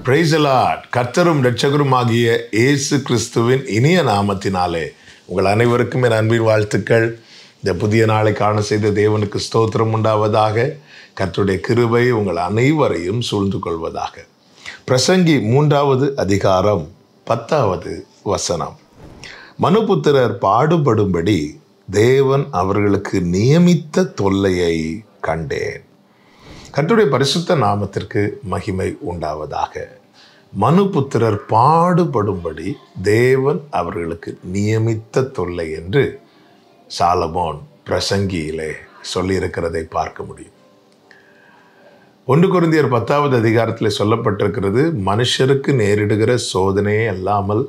Praise the Lord. கர்த்தரும் இரட்சகரும் ஆகிய இயேசு கிறிஸ்துவின் இனிய நாமத்தினாலே உங்கள் அனைவருக்கும் என் அன்பின் வாழ்த்துக்கள். இந்த புதிய நாளை காண செய்த தேவனுக்கு ஸ்தோத்திரம் உண்டாவதாக. கர்த்தருடைய கிருபை உங்கள் அனைவரையும் சூழ்ந்து கொள்வதாக. பிரசங்கி 3வது அதிகாரம் 10வது வசனம். மனுபுத்திரர் பாடுபடும்படி தேவன் அவர்களுக்கு நியமித்த தொல்லையை கண்டேன். கர்த்தருடைய பரிசுத்த நாமத்திற்கு மகிமை உண்டாவதாக. மனுபுத்திரர் பாடுபடும்படி தேவன் அவர்களுக்கு நியமித்த தொல்லை என்று சாலமோன் பிரசங்கியிலே சொல்லியிருக்கிறதை பார்க்க முடியும். 1 கொரிந்தியர் 10வது அதிகாரத்தில் சொல்லப்பட்டிருக்கிறது, மனுஷருக்கு நேரிடுகிற சோதனையே அல்லாமல்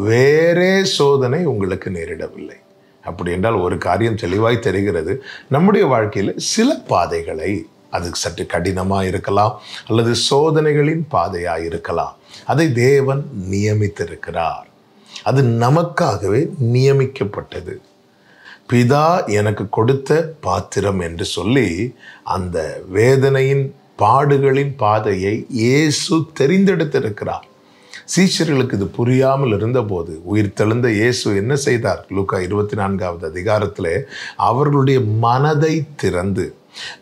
வேறே சோதனை உங்களுக்கு நேரிடவில்லை. அப்படி என்றால் ஒரு காரியம் தெளிவாய் தெரிகிறது. நம்முடைய வாழ்க்கையில் சில பாதைகளை, அது சற்று கடினமாக இருக்கலாம் அல்லது சோதனைகளின் பாதையாக இருக்கலாம், அதை தேவன் நியமித்திருக்கிறார். அது நமக்காகவே நியமிக்கப்பட்டது. பிதா எனக்கு கொடுத்த பாத்திரம் என்று சொல்லி அந்த வேதனையின் பாடுகளின் பாதையை இயேசு தெரிந்தெடுத்திருக்கிறார். சீஷர்களுக்கு இது புரியாமல் இருந்தபோது உயிர்த்தெழுந்த இயேசு என்ன செய்தார்? லூக்கா 24வது அதிகாரத்தில் அவர்களுடைய மனதை திறந்து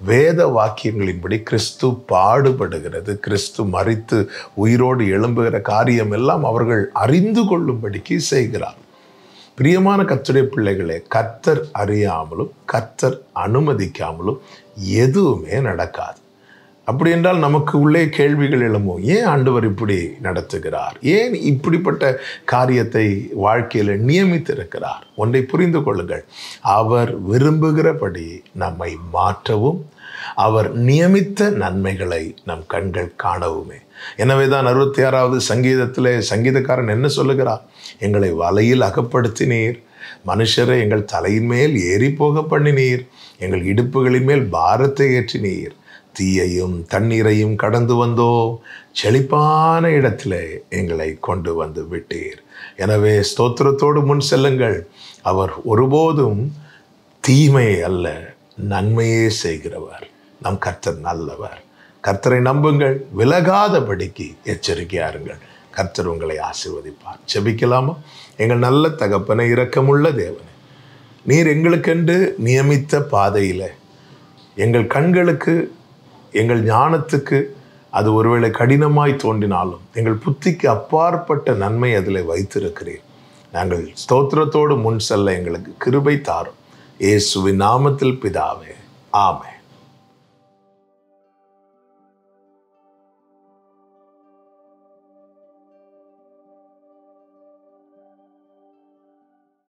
வேத வாக்கியங்களின்படி கிறிஸ்து பாடுபடுகிறது, கிறிஸ்து மரித்து உயிரோடு எழும்புகிற காரியம் எல்லாம் அவர்கள் அறிந்து கொள்ளும்படிக்கு செய்கிறார். பிரியமான கர்த்தருடைய பிள்ளைகளே, கர்த்தர் அறியாமலும் கர்த்தர் அனுமதிக்காமலும் எதுவுமே நடக்காது. அப்படி என்றால் நமக்கு உள்ளே கேள்விகள் எழும்பும். ஏன் ஆண்டவர் இப்படி நடத்துகிறார்? ஏன் இப்படிப்பட்ட காரியத்தை வாழ்க்கையில் நியமித்திருக்கிறார்? ஒன்றை புரிந்து கொள்ளுங்கள், அவர் விரும்புகிறபடி நம்மை மாற்றவும் அவர் நியமித்த நன்மைகளை நம் கண்கள் காணவுமே. எனவே தான் 66வது சங்கீதத்திலே சங்கீதக்காரன் என்ன சொல்லுகிறார்? எங்களை வலையில் அகப்படுத்தினீர், மனுஷரை எங்கள் தலையின் மேல் ஏறி போக பண்ணினீர், எங்கள் இடுப்புகளின் மேல் பாரத்தை ஏற்றினீர், தீயையும் தண்ணீரையும் கடந்து வந்தோ, செழிப்பான இடத்திலே எங்களை கொண்டு வந்து விட்டீர். எனவே ஸ்தோத்திரத்தோடு முன் செல்லுங்கள். அவர் ஒருபோதும் தீமையை அல்ல நன்மையே செய்கிறவர். நம் கர்த்தர் நல்லவர். கர்த்தரை நம்புங்கள், விலகாதபடிக்கு எச்சரிக்கையாருங்கள். கர்த்தர் உங்களை ஆசீர்வதிப்பார். ஜெபிக்கலாமா? எங்கள் நல்ல தகப்பனை, இரக்கமுள்ள தேவனே, நீர் எங்களுக்கென்று நியமித்த பாதையில் எங்கள் கண்களுக்கு, எங்கள் ஞானத்துக்கு அது ஒருவேளை கடினமாய் தோன்றினாலும் எங்கள் புத்திக்கு அப்பாற்பட்ட நன்மை அதில் வைத்திருக்கிறேன். நாங்கள் ஸ்தோத்திரத்தோடு முன் செல்ல எங்களுக்கு கிருபை தாரும். இயேசுவின் நாமத்தில் பிதாவே, ஆமென்.